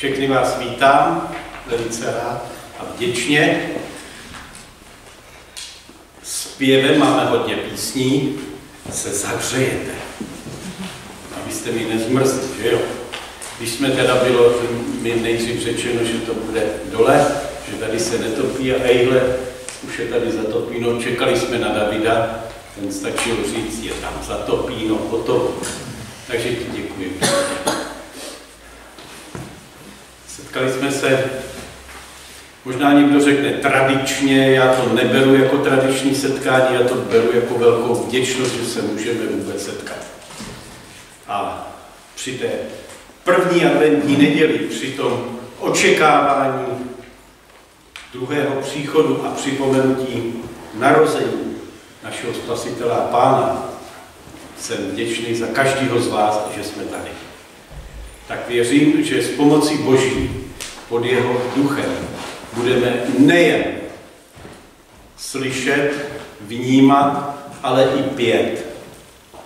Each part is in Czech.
Všechny vás vítám, velice rád a vděčně. Zpěvem máme hodně písní, se zahřejete, abyste mi nezmrzli, že jo? Když jsme teda bylo mi nejdřív řečeno, že to bude dole, že tady se netopí a ejhle, už je tady zatopíno, čekali jsme na Davida, ten stačil říct, je tam zatopíno, hotovo. Takže ti děkuji. Setkali jsme se, možná někdo řekne tradičně, já to neberu jako tradiční setkání, já to beru jako velkou vděčnost, že se můžeme vůbec setkat. A při té první adventní neděli, při tom očekávání druhého příchodu a připomenutí narození našeho Spasitele a Pána, jsem vděčný za každého z vás, že jsme tady. Tak věřím, že s pomocí Boží pod jeho duchem budeme nejen slyšet, vnímat, ale i pět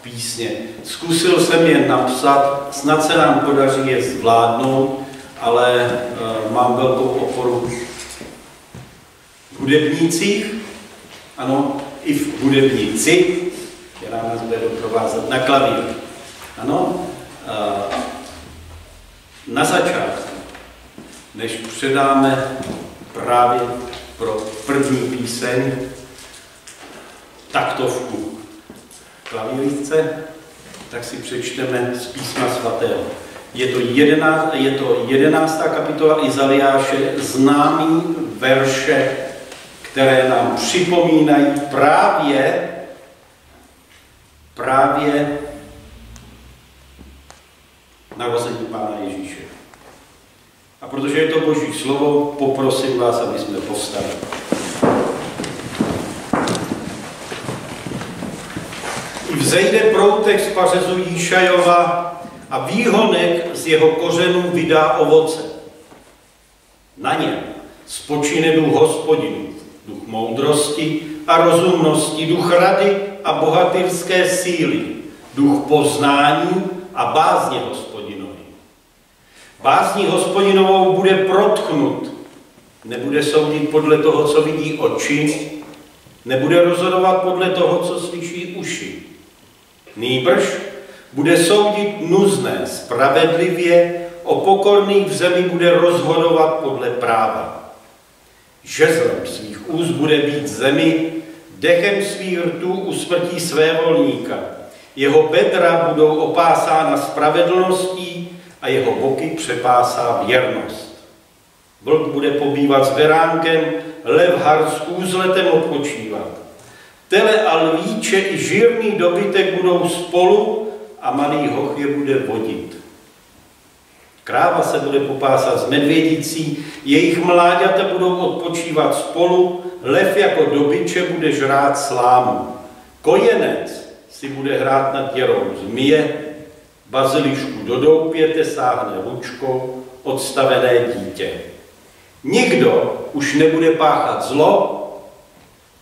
písně. Zkusil jsem je napsat, snad se nám podaří je zvládnout, ale mám velkou oporu v hudebnících, ano, i v hudebníci, která nás bude doprovázet na klavír. Ano, na začátku, než předáme právě pro první píseň taktovku klavíristce, tak si přečteme z písma svatého. Je to 11. kapitola Izaiáše, známý verše, které nám připomínají právě narození Pána Ježíše. A protože je to Boží slovo, poprosím vás, aby jsme povstali. I vzejde proutek z pařezu Jíšajova a výhonek z jeho kořenů vydá ovoce. Na něm spočine duch Hospodinův, duch moudrosti a rozumnosti, duch rady a bohatyrské síly, duch poznání a bázně Hospodinovi. Bázní Hospodinovou bude protchnut, nebude soudit podle toho, co vidí oči, nebude rozhodovat podle toho, co slyší uši. Nýbrž bude soudit nuzné spravedlivě, o pokorných v zemi bude rozhodovat podle práva. Žezlem svých úst bude být zemi, dechem svých rtů usmrtí své volníka. Jeho bedra budou opásána spravedlností a jeho boky přepásá věrnost. Vlk bude pobývat s beránkem, lev har s úzletem odpočívat. Tele a lvíče i žírný dobytek budou spolu a malý hoch je bude vodit. Kráva se bude popásat s medvědicí, jejich mláďata budou odpočívat spolu, lev jako dobyče bude žrát slámu. Kojenec si bude hrát nad děrou zmije, bazilišku do doupěte sáhne ručkou odstavené dítě. Nikdo už nebude páchat zlo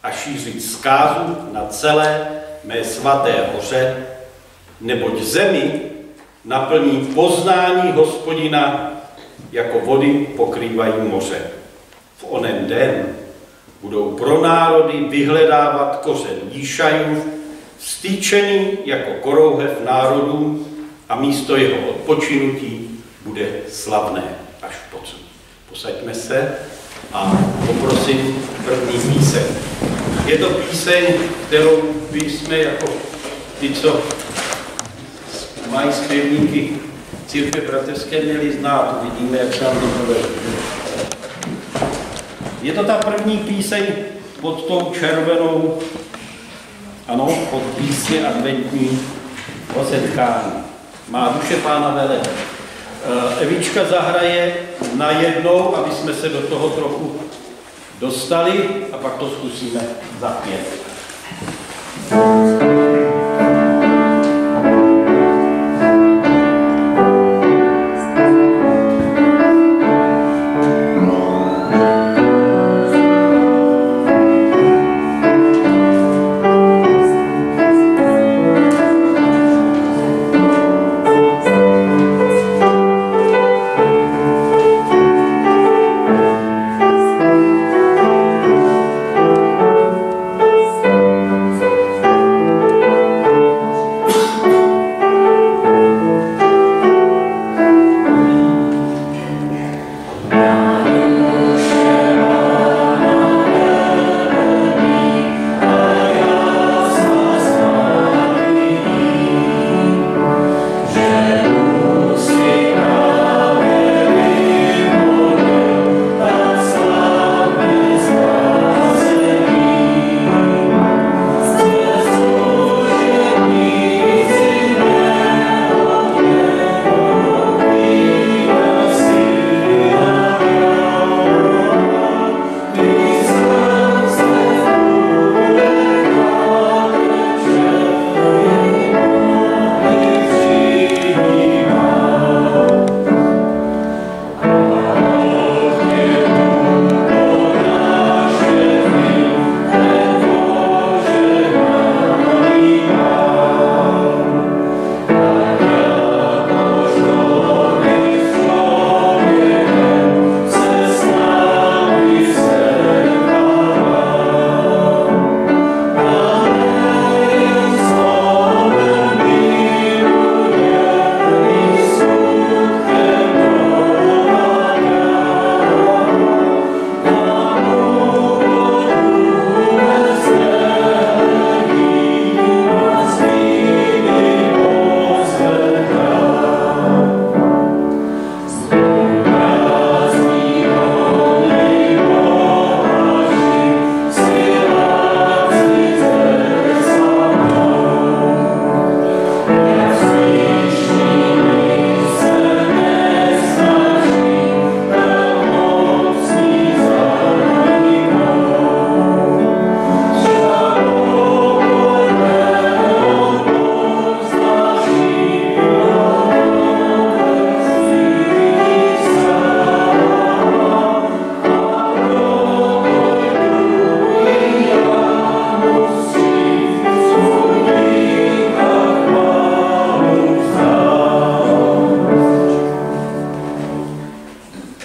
a šířit zkázu na celé mé svaté hoře, neboť zemi naplní poznání Hospodina, jako vody pokrývají moře. V onen den budou pro národy vyhledávat kořen Jíšajův, vstýčený jako korouhev národů, a místo jeho odpočinutí bude slavné až v pocud. Posaďme se a poprosím první píseň. Je to píseň, kterou by jsme jako ty, co mají zpěvníky církve bratrské, měli znát. Vidíme, jak nám to povede. Je to ta první píseň pod tou červenou, ano, pod písně adventní o setkání. Má duše Pána vele. Evička zahraje najednou, aby jsme se do toho trochu dostali, a pak to zkusíme zapět.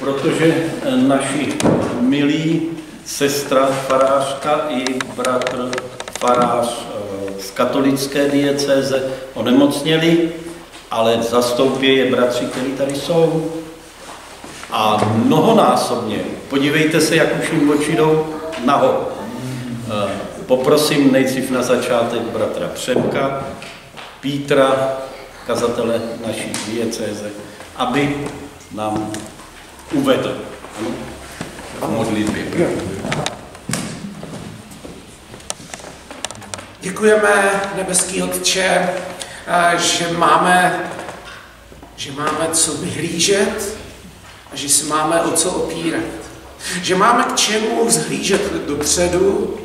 protože naši milí sestra farářka i bratr farář z katolické diecéze onemocněli, ale zastoupí je bratři, kteří tady jsou. A mnohonásobně, podívejte se, jak už jim oči jdou nahoru. Poprosím nejdřív na začátek bratra Přemka, Pítra, kazatele naší diecéze, aby nám uvedl v modlitbě. Děkujeme, nebeský Otče, že máme co vyhlížet a že se máme o co opírat. Že máme k čemu zhlížet dopředu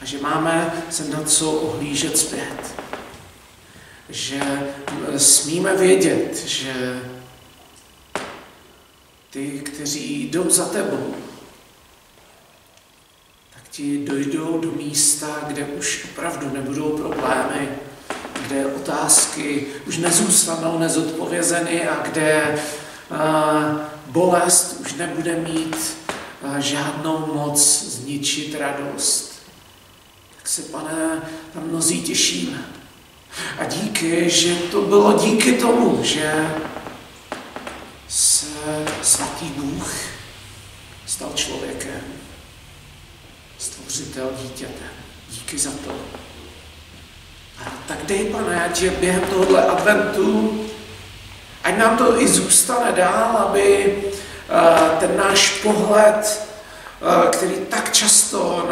a že máme se na co ohlížet zpět. Že smíme vědět, že ty, kteří jdou za tebou, tak ti dojdou do místa, kde už opravdu nebudou problémy, kde otázky už nezůstanou nezodpovězeny a kde bolest už nebude mít žádnou moc zničit radost. Tak se, Pane, tam mnozí těšíme. A díky, že to bylo díky tomu, že se svatý Bůh stal člověkem, stvořitel dítětem. Díky za to. A tak dej, Pane, ať je během tohohle adventu, ať nám to i zůstane dál, aby ten náš pohled, který tak často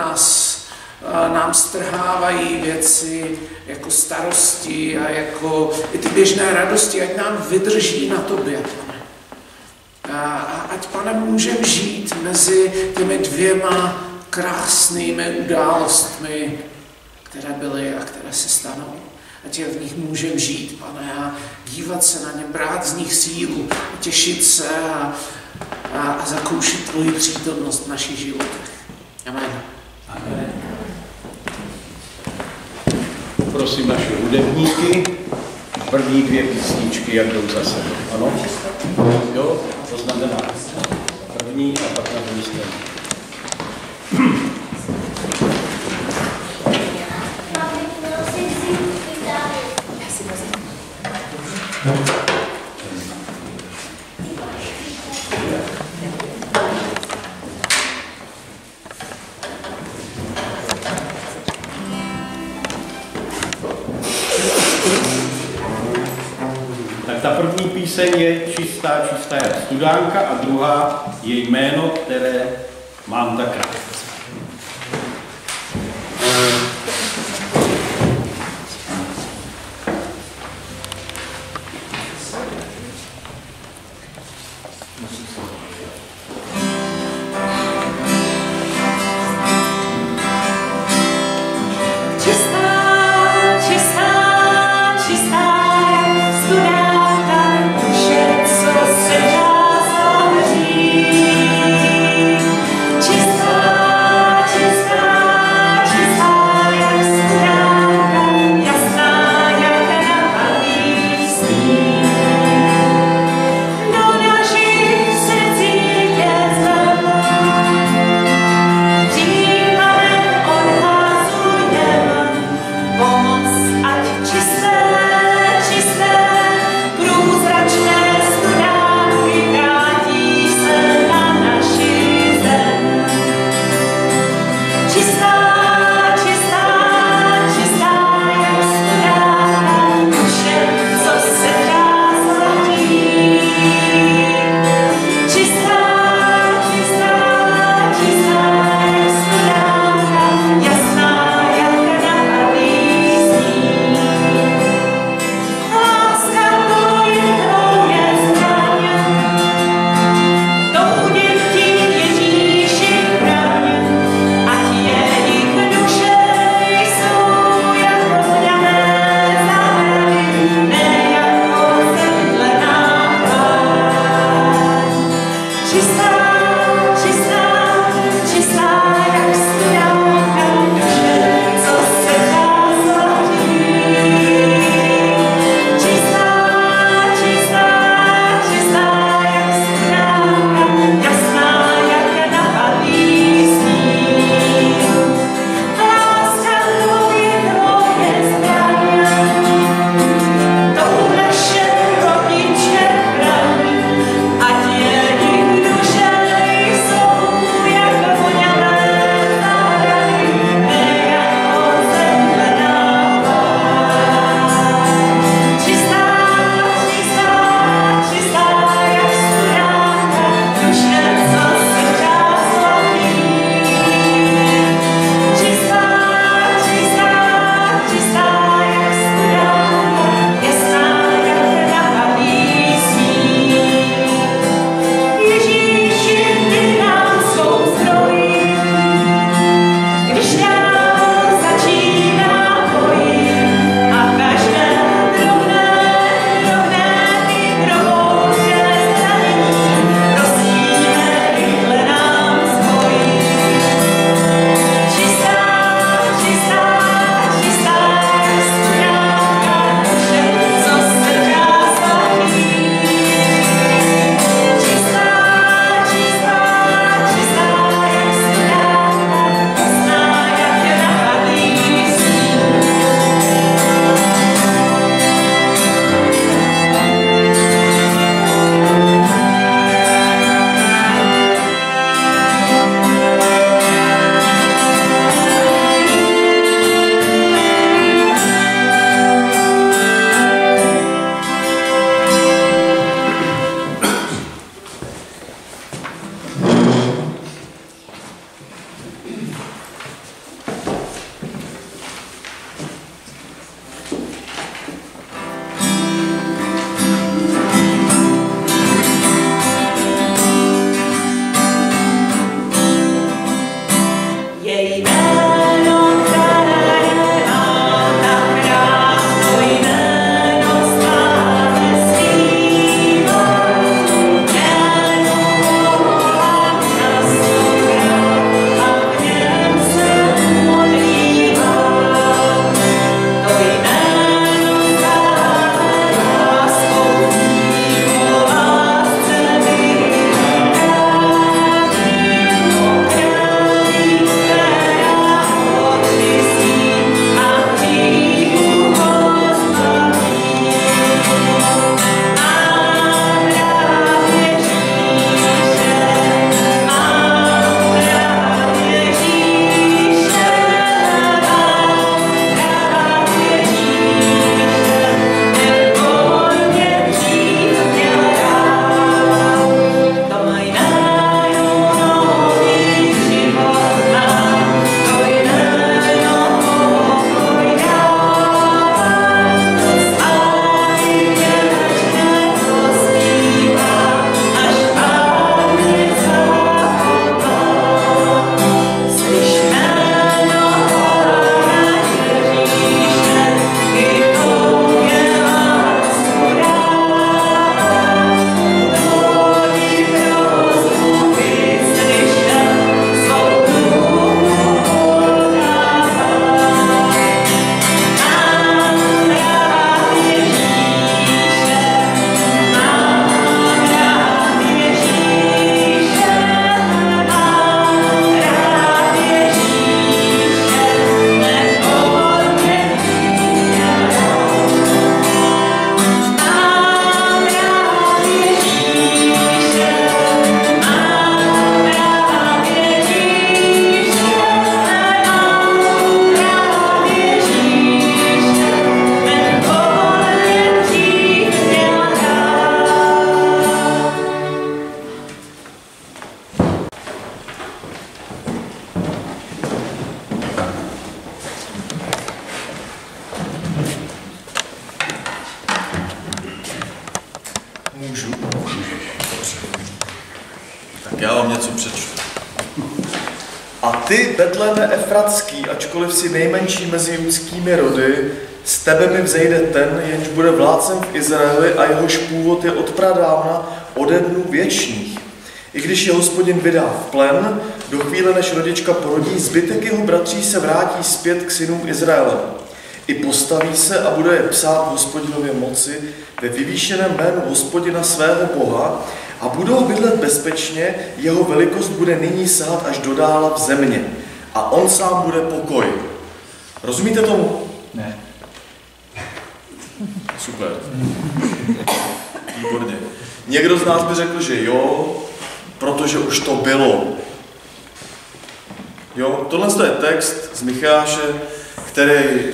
nám strhávají věci jako starosti a jako i ty běžné radosti, ať nám vydrží na tobě, Pane. A ať, Pane, můžeme žít mezi těmi dvěma krásnými událostmi, které byly a které se stanou. Ať v nich můžeme žít, Pane, a dívat se na ně, brát z nich sílu, a těšit se a zakoušet tvoji přítomnost v našich životech. Amen. Amen. Prosím naše hudebníky, první dvě písničky, jak jdou zase. Ano? Jo, to znamená první a pak na druhý straně. Tak ta první píseň je čistá jak studánka a druhá je jméno, které mám tak rád. Tak já vám něco přečtu. A ty, Betléme Efratský, ačkoliv si nejmenší mezi judskými rody, z tebe mi vzejde ten, jenž bude vládcem v Izraeli a jehož původ je od pradávna ode dnů věčných. I když je Hospodin vydá v plen, do chvíle, než rodička porodí, zbytek jeho bratří se vrátí zpět k synům Izraele. I postaví se a bude je psát v Hospodinově moci ve vyvýšeném jménu Hospodina svého Boha a budou bydlet bezpečně, jeho velikost bude nyní sahat až do dála v země a on sám bude pokoj. Rozumíte tomu? Ne. Super. Výborně. Někdo z nás by řekl, že jo, protože už to bylo. Jo, tohle je text z Micháše,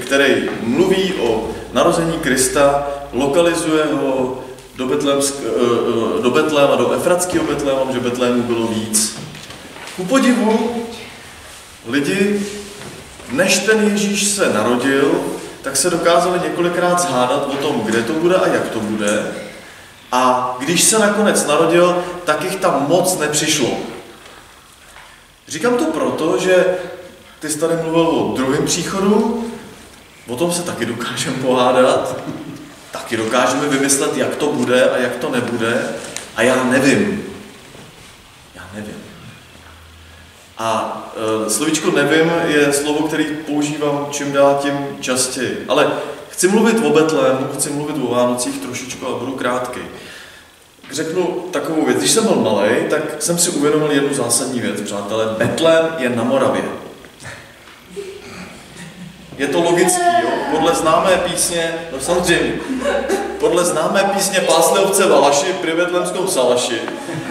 který mluví o narození Krista, lokalizuje ho do Betléma, do Efratského Betléma, že Betlému bylo víc. Ku podivu, lidi, než ten Ježíš se narodil, tak se dokázali několikrát shádat o tom, kde to bude a jak to bude. A když se nakonec narodil, tak jich tam moc nepřišlo. Říkám to proto, že ty jsi tady mluvil o druhém příchodu, o tom se taky dokážeme pohádat, taky dokážeme vymyslet, jak to bude a jak to nebude, a já nevím. A slovíčko nevím je slovo, který používám čím dál tím častěji. Ale chci mluvit o Betlému, chci mluvit o Vánocích trošičku, ale budu krátký. Řeknu takovou věc. Když jsem byl malej, tak jsem si uvědomil jednu zásadní věc, přátelé. Betlém je na Moravě. Je to logický, jo? Podle známé písně, no samozřejmě, podle známé písně Pásli ovce Valaši pri betlémskom salaši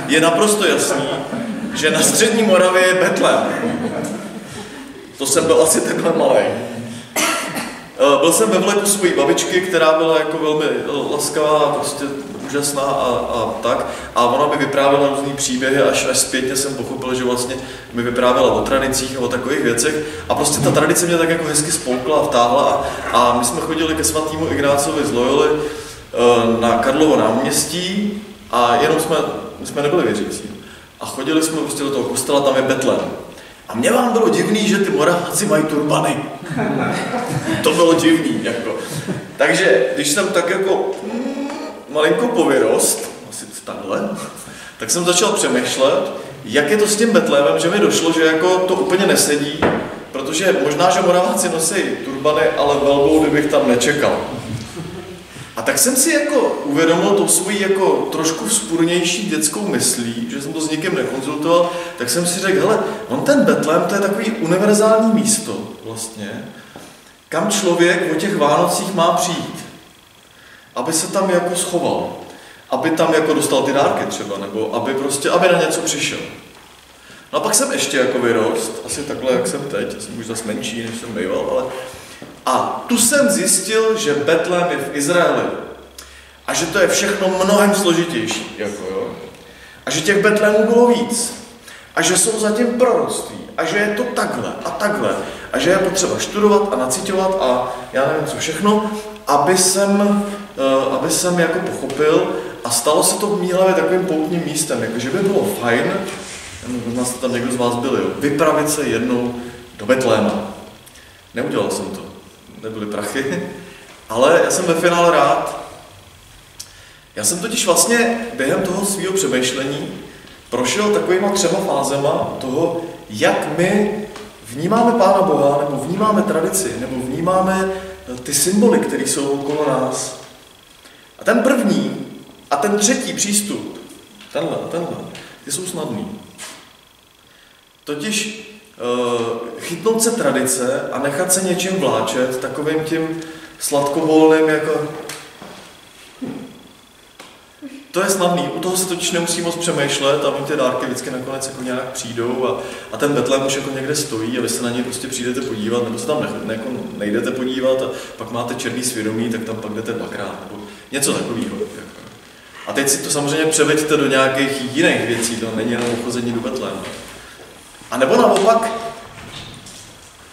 je naprosto jasný, že na střední Moravě je Betlém. To jsem byl asi takhle malej. Byl jsem ve vleku své babičky, která byla jako velmi laskavá a prostě úžasná a tak. A ona mi vyprávěla různý příběhy, až zpětně jsem pochopil, že vlastně mi vyprávěla o tradicích a o takových věcech. A prostě ta tradice mě tak jako hezky spoukla a vtáhla. A my jsme chodili ke svatému Ignácovi z Loyoly na Karlovo náměstí a jenom jsme nebyli věřící. A chodili jsme prostě do toho kostela, tam je Betlém. A mně vám bylo divný, že ty Moraváci mají turbany. To bylo divný, jako. Takže, když jsem tak jako malinko povyrost, asi takhle, tak jsem začal přemýšlet, jak je to s tím Betlémem, že mi došlo, že jako to úplně nesedí, protože možná, že Moraváci nosí turbany, ale velbou, kdybych tam nečekal. A tak jsem si jako uvědomil tou svojí jako trošku vzpůrnější dětskou myslí, že jsem to s nikým nekonzultoval, tak jsem si řekl, hele, on ten Betlém, to je takový univerzální místo vlastně, kam člověk o těch Vánocích má přijít, aby se tam jako schoval, aby tam jako dostal ty dárky třeba, nebo aby na něco přišel. No a pak jsem ještě jako vyrost, asi takhle, jak jsem teď, já jsem už zase menší, než jsem býval, ale... A tu jsem zjistil, že Betlém je v Izraeli. A že to je všechno mnohem složitější. Jako, jo? A že těch Betlémů bylo víc. A že jsou zatím proroctví. A že je to takhle a takhle. A že je potřeba študovat a nacitovat a já nevím co všechno, aby jsem jako pochopil a stalo se to v mý hlavě takovým poutním místem. Jako, že by bylo fajn, možná jste tam někdo z vás byli, jo, vypravit se jednou do Betléma. Neudělal jsem to. Nebyly prachy, ale já jsem ve finále rád. Já jsem totiž vlastně během toho svého přemýšlení prošel takovýma 3 fázema toho, jak my vnímáme Pána Boha, nebo vnímáme tradici, nebo vnímáme ty symboly, které jsou okolo nás. A ten první a ten třetí přístup, tenhle, ty jsou snadný. Totiž chytnout se tradice a nechat se něčím vláčet, takovým tím sladkovolným, jako... To je snadný, u toho se totiž nemusí moc přemýšlet a ty dárky vždycky nakonec jako nějak přijdou a ten Betlém už jako někde stojí a vy se na něj prostě přijdete podívat, nebo se tam nejdete podívat a pak máte černý svědomí, tak tam pak jdete 2krát, nebo něco takového. A teď si to samozřejmě převeďte do nějakých jiných věcí, to není jenom uchození do Betléma. A nebo naopak,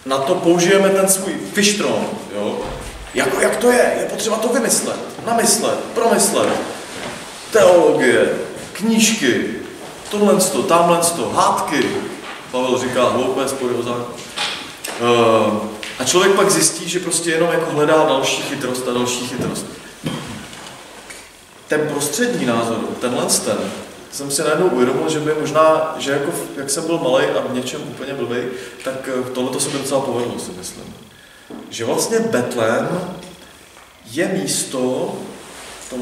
na to použijeme ten svůj fištron, jo? Jako jak to je potřeba to vymyslet, namyslet, promyslet. Teologie, knížky, tamhle hádky. Pavel říká hloupé spory o zákon. A člověk pak zjistí, že prostě jenom jako hledá další chytrost a další chytrost. Ten prostřední názor, tenhle jsem si najednou uvědomil, že by možná, že jako jak jsem byl malej a v něčem úplně blbej, tak tohleto se mi docela povedlo, si myslím. Že vlastně Betlém je místo v tom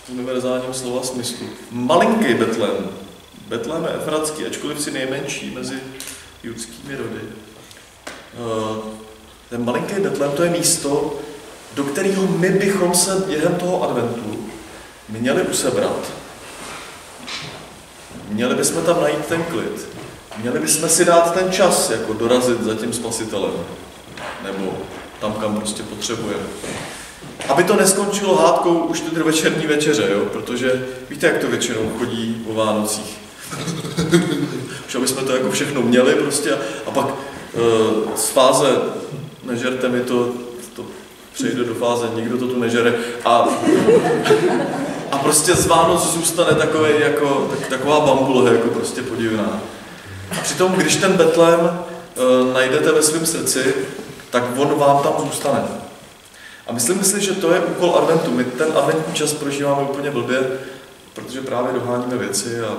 univerzálním slova smyslu. Malinký Betlém. Betlém je efratský, ačkoliv si nejmenší mezi judskými rody. Ten malinký Betlém to je místo, do kterého my bychom se během toho adventu měli usebrat. Měli bychom tam najít ten klid. Měli bychom si dát ten čas, jako dorazit za tím spasitelem. Nebo tam, kam prostě potřebujeme. Aby to neskončilo hádkou už ty večerní večeře, jo? Protože víte, jak to většinou chodí o Vánocích. Už aby jsme to jako všechno měli prostě a pak z fáze nežerte mi to přejde do fáze, nikdo to tu nežere a prostě z Vánoc zůstane taková bambule, jako prostě podivná. A přitom, když ten Betlém najdete ve svém srdci, tak on vám tam zůstane. A myslím si, že to je úkol adventu. My ten adventní čas prožíváme úplně blbě, protože právě doháníme věci a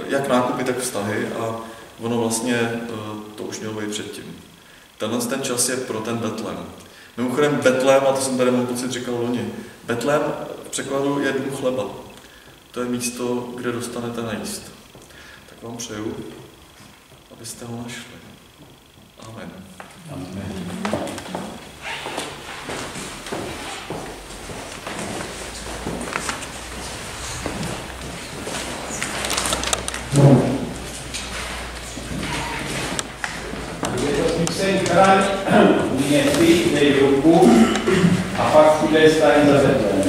jak nákupy, tak vztahy a ono vlastně to už mělo být předtím. Ten čas je pro ten Betlém. Mimochodem Betlém, a to jsem tady mám pocit říkal loni, Betlém v překladu je dům chleba. To je místo, kde dostanete najíst. Tak vám přeju, abyste ho našli. Amen. Amen. Chráň mě ty, dej ruku a pak chudé stáň za Betlém.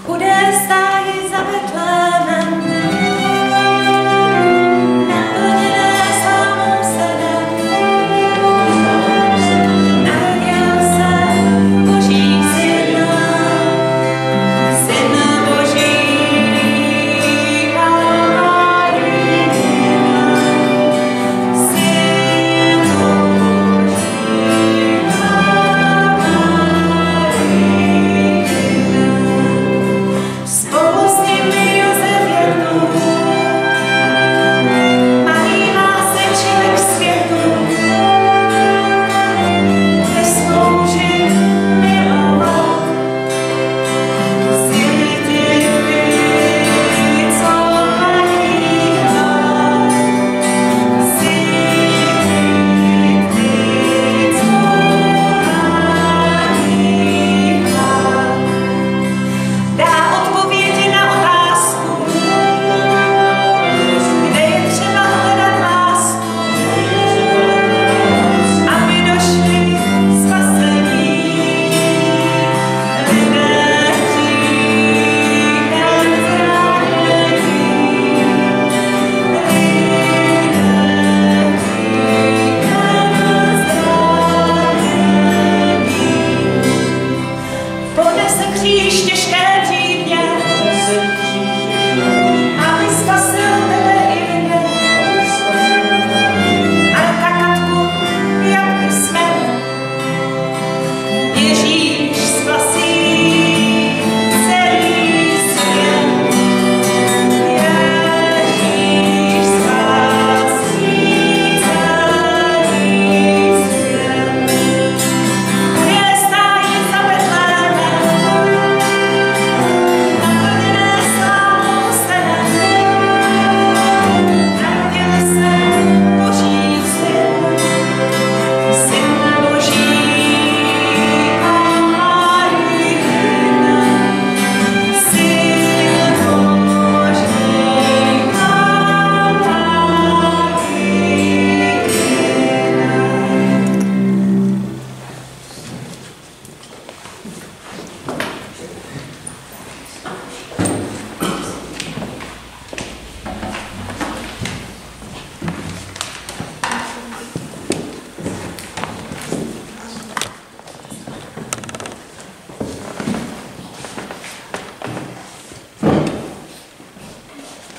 chudé stáji za Betlémem, naplněné slávou sedem, narodil se Boží syn Boží,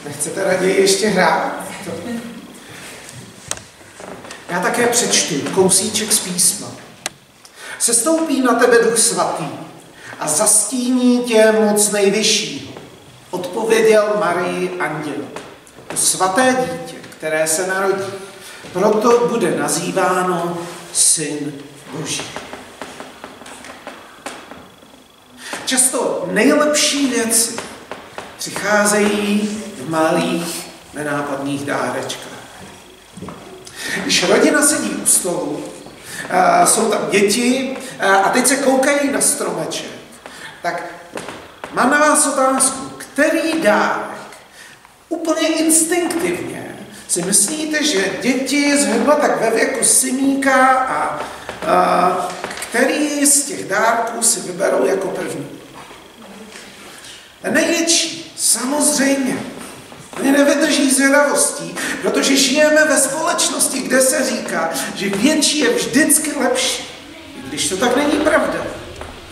Nechcete raději ještě hrát? Já také přečtu kousíček z písma. Sestoupí na tebe Duch Svatý a zastíní tě moc nejvyššího. Odpověděl Marii anděl. To svaté dítě, které se narodí, proto bude nazýváno Syn Boží. Často nejlepší věci přicházejí v malých nenápadných dárečkách. Když rodina sedí u stolu, jsou tam děti a teď se koukají na stromeček, tak mám na vás otázku, který dárek úplně instinktivně si myslíte, že děti zhruba tak ve věku Simíka a který z těch dárků si vyberou jako první? Ten největší, samozřejmě. Oni nevydrží zvědavostí, protože žijeme ve společnosti, kde se říká, že větší je vždycky lepší. Když to tak není pravda.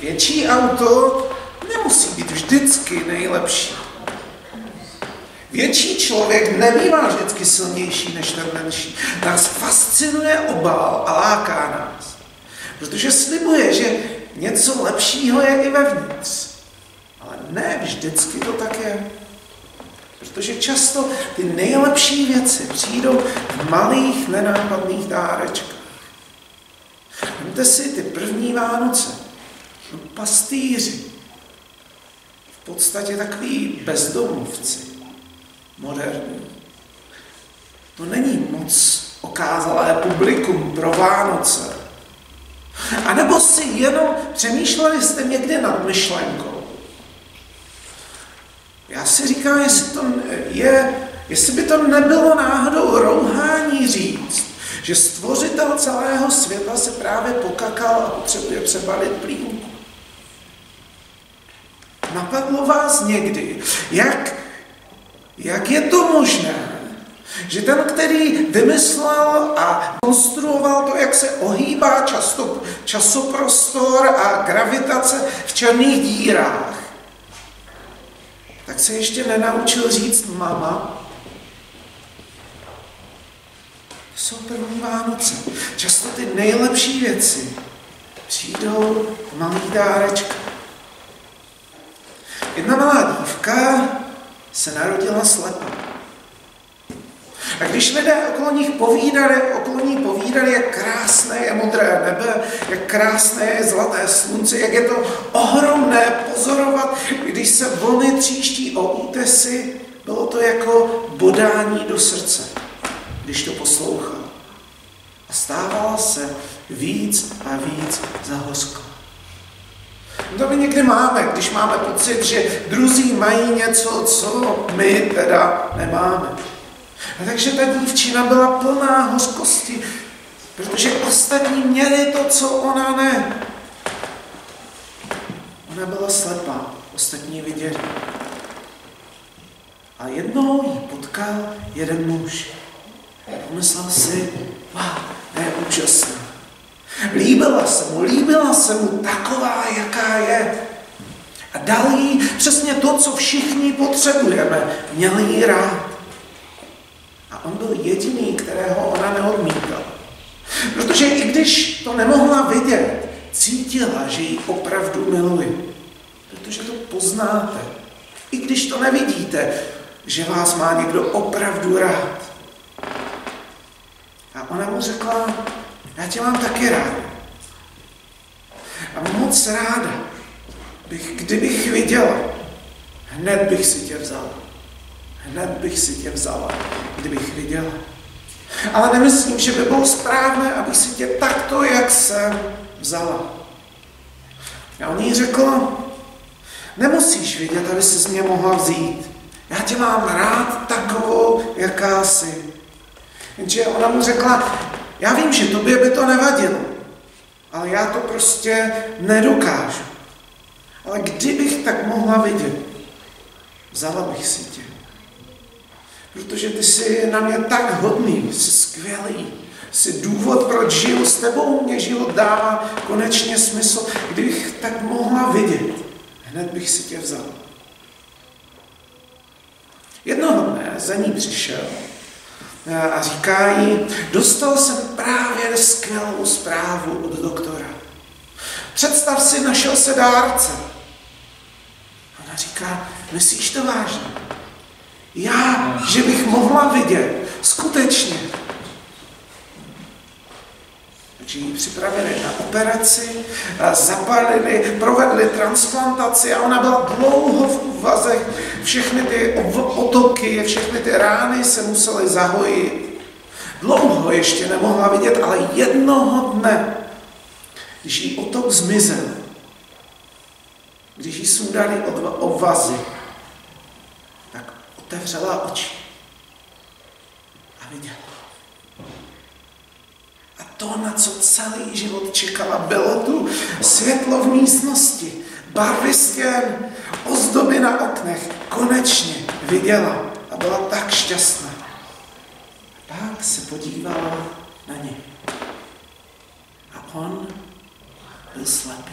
Větší auto nemusí být vždycky nejlepší. Větší člověk nebývá vždycky silnější než ten menší. Nás fascinuje obal a láká nás. Protože slibuje, že něco lepšího je i vevnitř. Ale ne vždycky to tak je. Protože často ty nejlepší věci přijdou v malých nenápadných dárečkách. Vemte si ty první Vánoce. Pastýři. V podstatě takový bezdomovci. Moderní. To není moc okázalé publikum pro Vánoce. A nebo si jenom přemýšleli jste někdy nad myšlenkou. Já si říkám, jestli by to nebylo náhodou rouhání říct, že stvořitel celého světa se právě pokakal a potřebuje přebalit plínku. napadlo vás někdy, jak je to možné, že ten, který vymyslel a konstruoval to, jak se ohýbá časoprostor a gravitace v černých dírách, tak se ještě nenaučil říct mama. To jsou první Vánoce. Často ty nejlepší věci přijdou malý dárečka. Jedna malá dívka se narodila slepá. A když lidé okolo ní povídali, jak krásné je modré nebe, jak krásné je zlaté slunce, jak je to ohromné pozorovat, když se vlny tříští o útesy, bylo to jako bodání do srdce, když to poslouchal. A stávala se víc a víc zahořklá. To my někdy máme, když máme pocit, že druzí mají něco, co my teda nemáme. A takže ta dívčina byla plná hořkosti, protože ostatní měli to, co ona ne. Ona byla slepá, ostatní viděli. A jednou ji potkal jeden muž. Pomyslel si, je úžasná. Líbila se mu taková, jaká je. A dal jí přesně to, co všichni potřebujeme. Měl jí rád. A on byl jediný, kterého ona neodmítala. Protože i když to nemohla vidět, cítila, že ji opravdu miluje. Protože to poznáte. I když to nevidíte, že vás má někdo opravdu rád. A ona mu řekla, já tě mám taky ráda. A moc ráda, kdybych viděla, hned bych si tě vzala. Hned bych si tě vzala, kdybych viděla. Ale nemyslím, že by bylo správné, abych si tě takto, jak jsem, vzala. A on jí řekl, nemusíš vidět, aby si z mě mohla vzít. Já tě mám rád takovou, jaká jsi. Jenže ona mu řekla, já vím, že tobě by to nevadilo, ale já to prostě nedokážu. Ale kdybych tak mohla vidět, vzala bych si tě. Protože ty jsi na mě tak hodný, jsi skvělý, jsi důvod, proč žiju s tebou, mě život dává konečně smysl. Kdybych tak mohla vidět, hned bych si tě vzal. Jednoho dne za ní přišel a říká jí, dostal jsem právě skvělou zprávu od doktora. Představ si, našel se dárce. Ona říká, myslíš to vážně? Já, že bych mohla vidět, skutečně. Takže ji připravili na operaci, zapalili, provedli transplantaci a ona byla dlouho v úvazech. Všechny ty otoky, všechny ty rány se musely zahojit. Dlouho ještě nemohla vidět, ale jednoho dne, když jí otok zmizel, když jí sundali obvazy, tak otevřela oči a viděla. A to, na co celý život čekala, bylo tu světlo v místnosti, barvy stěn, ozdoby na oknech. Konečně viděla a byla tak šťastná. A pak se podívala na ně. A on byl slepý.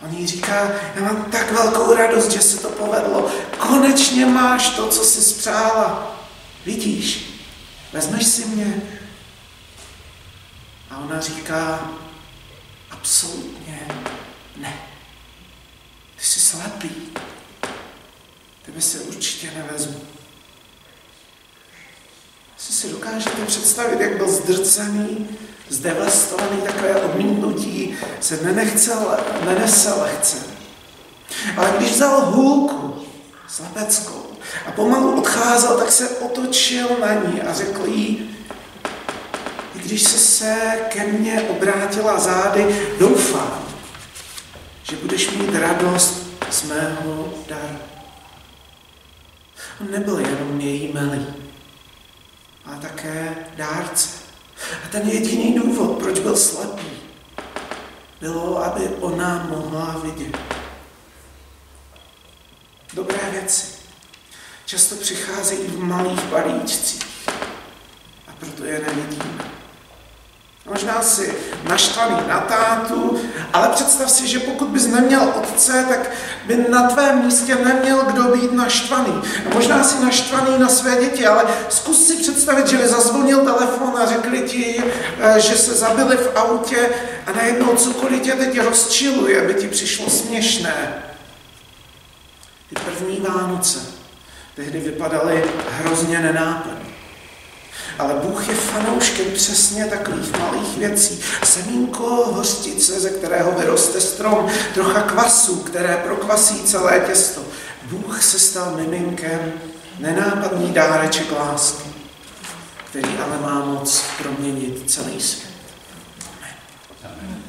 On jí říká, já mám tak velkou radost, že se to povedlo. Konečně máš to, co jsi spřála. Vidíš, vezmeš si mě? A ona říká, absolutně ne. Ty jsi slepý. Tebe se určitě nevezmu. Asi si dokážete představit, jak byl zdrcený, zdevastovaný, takové odmítnutí se nenese lehce. Ale když vzal hůlku slepeckou a pomalu odcházel, tak se otočil na ní a řekl jí, i když jsi se ke mně obrátila zády, doufám, že budeš mít radost z mého daru. On nebyl jenom její milý, ale také dárce. A ten jediný důvod, proč byl slepý, bylo, aby ona mohla vidět. věci. Často přicházejí v malých balíčcích a proto je nevidíme. Možná jsi naštvaný na tátu, ale představ si, že pokud bys neměl otce, tak by na tvém místě neměl kdo být naštvaný. A možná jsi naštvaný na své děti, ale zkus si představit, že zazvonil telefon a řekli ti, že se zabili v autě a najednou cokoliv tě teď rozčiluje, aby ti přišlo směšné. Ty první Vánoce tehdy vypadaly hrozně nenápadně. Ale Bůh je fanouškem přesně takových malých věcí. Semínko hořčice, ze kterého vyroste strom, trocha kvasu, které prokvasí celé těsto. Bůh se stal miminkem, nenápadný dáreček lásky, který ale má moc proměnit celý svět. Amen.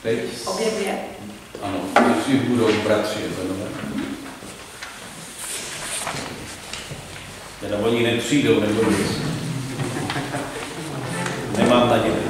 Teď? Obě dvě? Ano, nejdřív budou bratři Ebenové. Teda oni nepřijdou, nebo nic. Nemám naději.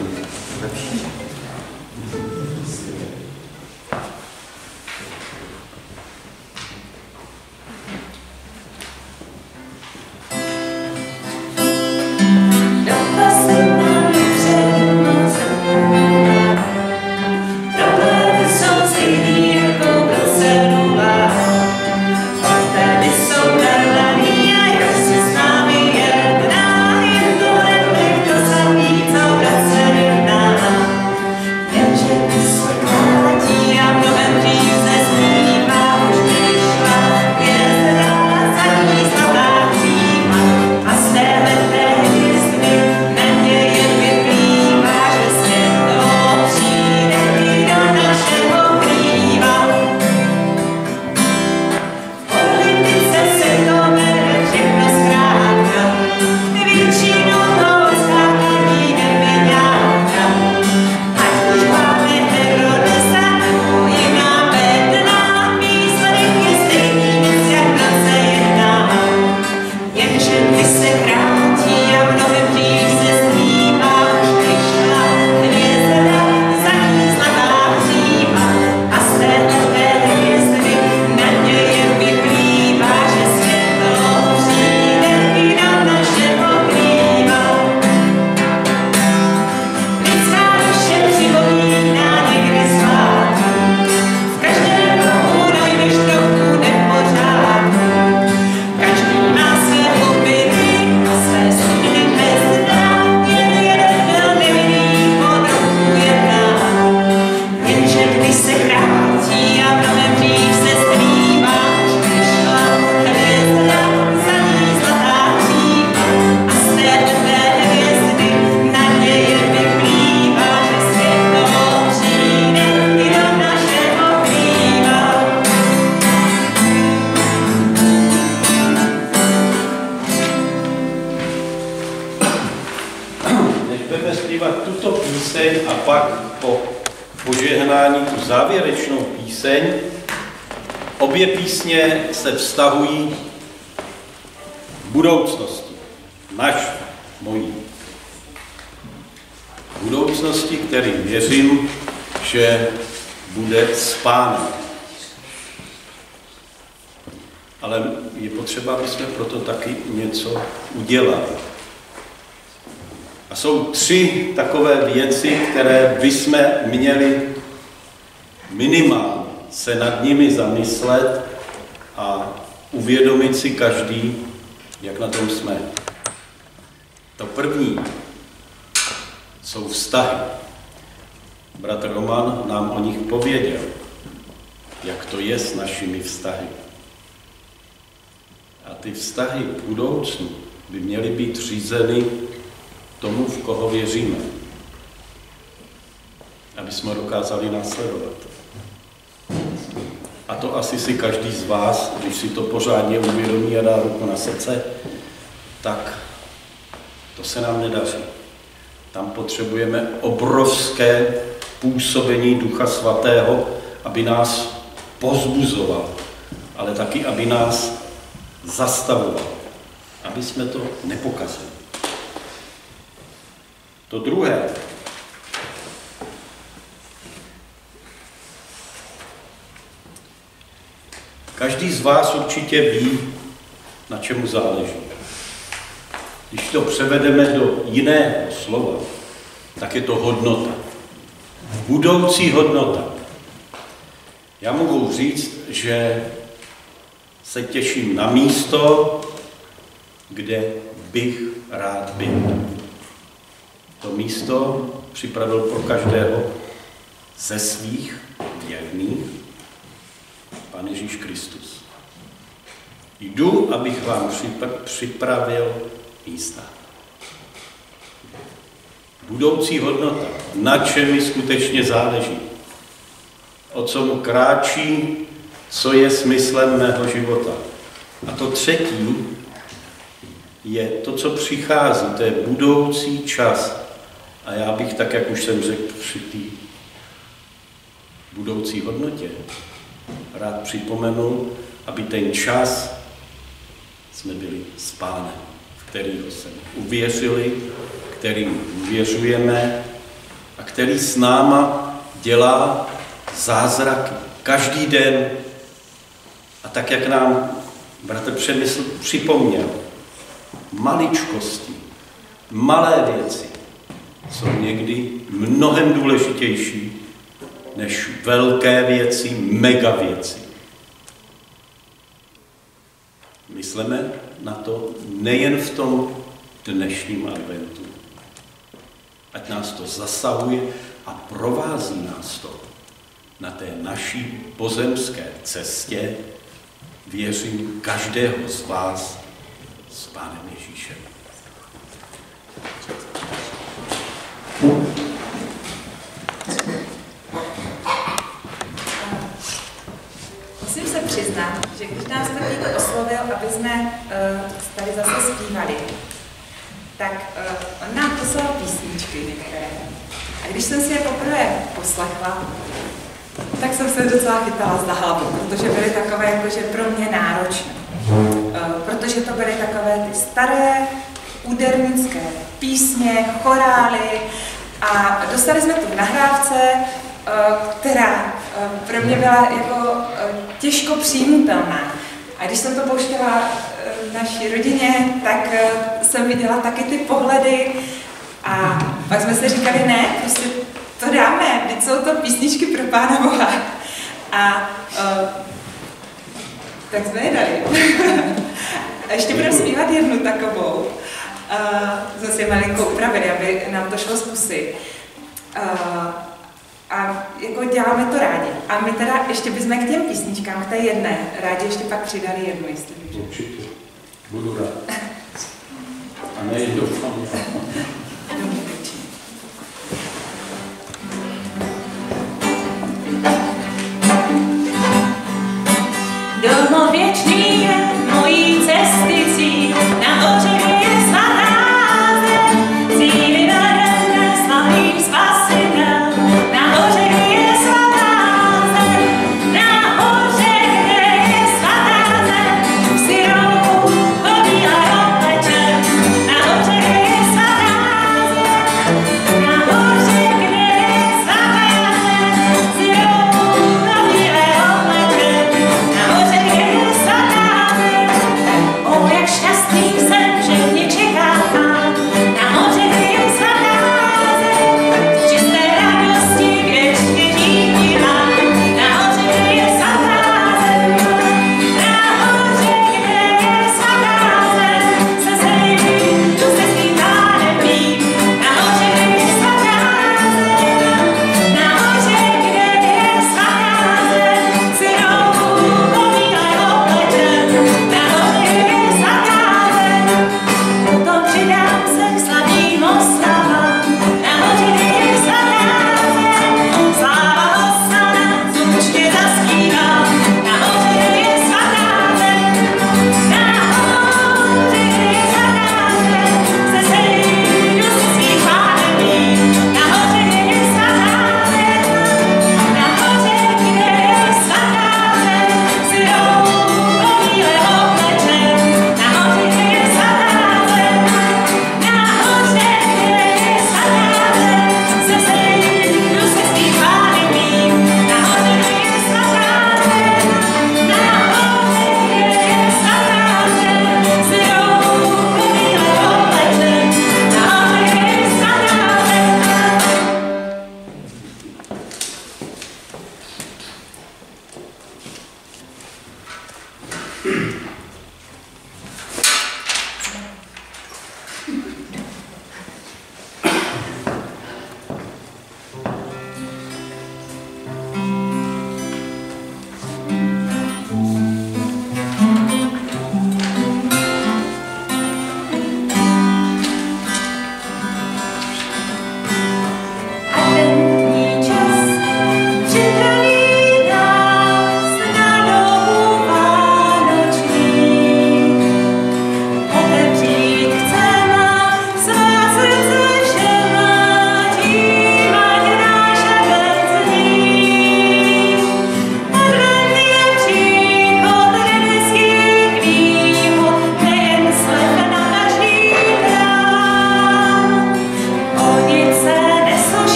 a pak po požehnání tu závěrečnou píseň. Obě písně se vztahují k budoucnosti, mojí budoucnosti, který věřím, že bude s Pánem. Ale je potřeba, aby jsme proto taky něco udělali. A jsou 3 takové věci, které bychom měli minimálně se nad nimi zamyslet a uvědomit si každý, jak na tom jsme. To první jsou vztahy. Bratr Roman nám o nich pověděl, jak to je s našimi vztahy. A ty vztahy v budoucnu by měly být řízeny tomu, v koho věříme. Aby jsme dokázali následovat. A to asi si každý z vás, když si to pořádně uvědomí a dá ruku na srdce, tak to se nám nedaří. Tam potřebujeme obrovské působení Ducha Svatého, aby nás povzbuzoval, ale taky, aby nás zastavoval, aby jsme to nepokazili. To druhé. Každý z vás určitě ví, na čemu záleží. Když to převedeme do jiného slova, tak je to hodnota. Budoucí hodnota. Já mohu říct, že se těším na místo, kde bych rád byl. To místo připravil pro každého ze svých věrných Pán Ježíš Kristus. Jdu, abych vám připravil místa. Budoucí hodnota, na čem mi skutečně záleží, o co mu kráčí, co je smyslem mého života. A to třetí je to, co přichází, to je budoucí čas. A já bych, tak jak už jsem řekl při té budoucí hodnotě, rád připomenul, aby ten čas jsme byli s Pánem, v kterýho jsme uvěřili, kterým uvěřujeme a který s náma dělá zázraky každý den. A tak, jak nám bratr Přemysl připomněl, maličkosti, malé věci jsou někdy mnohem důležitější než velké věci, mega věci. Myslíme na to nejen v tom dnešním adventu. Ať nás to zasahuje a provází nás to na té naší pozemské cestě, věřím, každého z vás s Pánem Ježíšem. Musím se přiznat, že když nás tak někdo oslovil, aby jsme tady zase zpívali, tak on nám poslal písničky některé. A když jsem si je poprvé poslechla, tak jsem se docela chytala za hlavu, protože byly takové jakože pro mě náročné. Protože to byly takové ty staré údernické písně, chorály a dostali jsme tu v nahrávce, která pro mě byla jako těžko přijmutelná. A když jsem to pouštěla naší rodině, tak jsem viděla taky ty pohledy a pak jsme si říkali, ne, prostě to dáme, teď jsou to písničky pro Pána Boha. A tak jsme je dali. A ještě budeme zpívat jednu takovou. Jsme si malinko upravili, aby nám to šlo z pusy. A jako děláme to rádi. A my teda ještě bychom k těm písničkám, k té jedné, rádi ještě pak přidali jednu, jestli můžeme. Určitě. Budu rád. A nejdu. Domov věčný je mojí cesty cíl, na ořech je svatá zem, cíli vede svatý spasitel, na ořech je svatá zem, na ořech je svatá zem, si rouku obíla oblečen, na ořech je svatá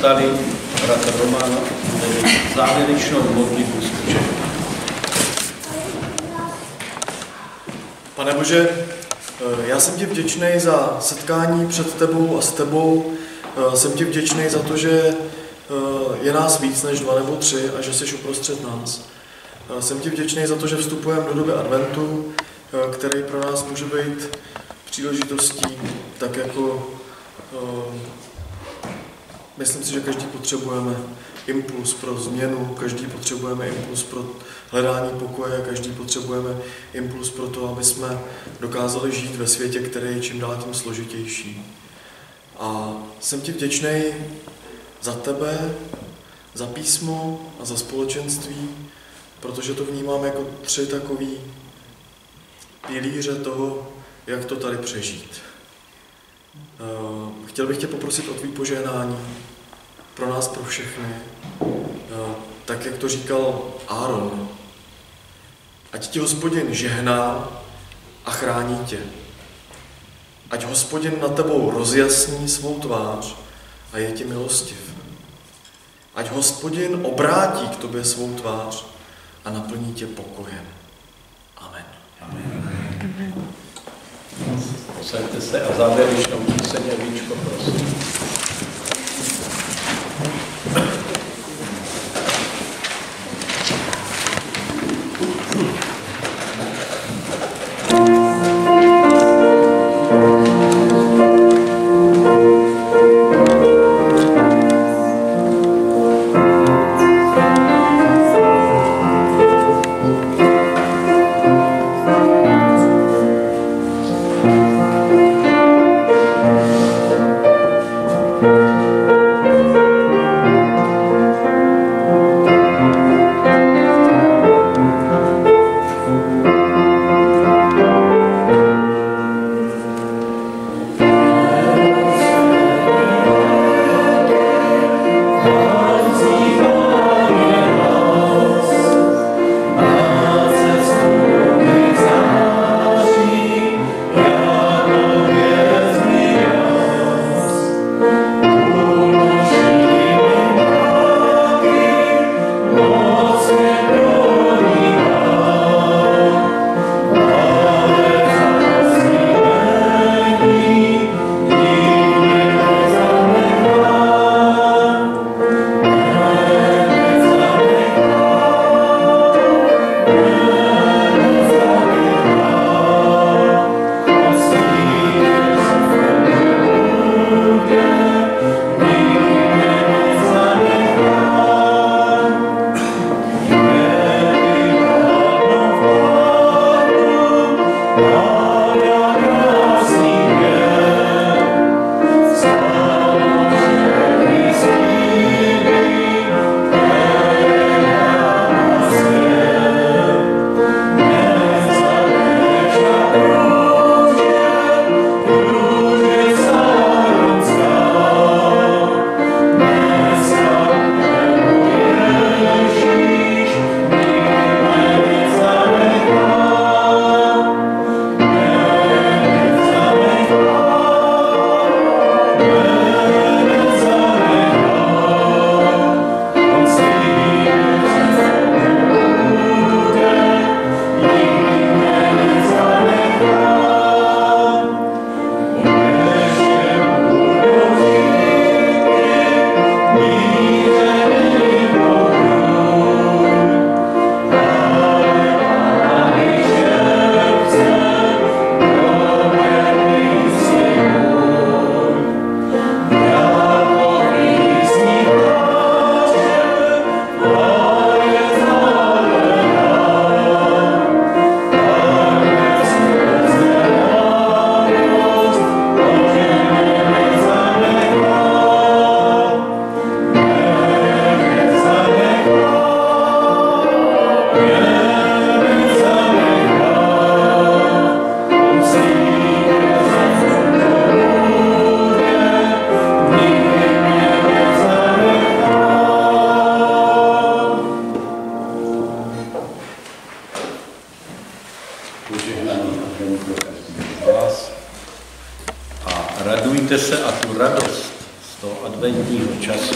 povstali, bratr Roman bude závěrečnou modlitbu zkušet. Pane Bože, já jsem ti vděčný za setkání před tebou a s tebou. Jsem ti vděčný za to, že je nás víc než 2 nebo 3 a že jsi uprostřed nás. Jsem ti vděčný za to, že vstupujeme do doby adventu, který pro nás může být příležitostí, tak jako myslím si, že každý potřebujeme impuls pro změnu, každý potřebujeme impuls pro hledání pokoje a každý potřebujeme impuls pro to, aby jsme dokázali žít ve světě, který je čím dál tím složitější. A jsem ti vděčný za tebe, za písmo a za společenství, protože to vnímám jako 3 takový pilíře toho, jak to tady přežít. Chtěl bych tě poprosit o tvý požehnání pro nás, pro všechny. Tak, jak to říkal Áron. Ať ti Hospodin žehná a chrání tě. Ať Hospodin nad tebou rozjasní svou tvář a je ti milostiv. Ať Hospodin obrátí k tobě svou tvář a naplní tě pokojem. Amen. Amen. Posaďte se a závěrečnou píseň Víčko, prosím. Radujte se a tu radost z toho adventního času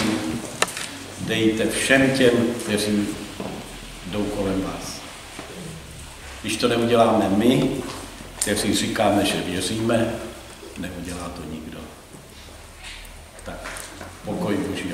dejte všem těm, kteří jdou kolem vás. Když to neuděláme my, kteří říkáme, že věříme, neudělá to nikdo. Tak, pokoj Boží.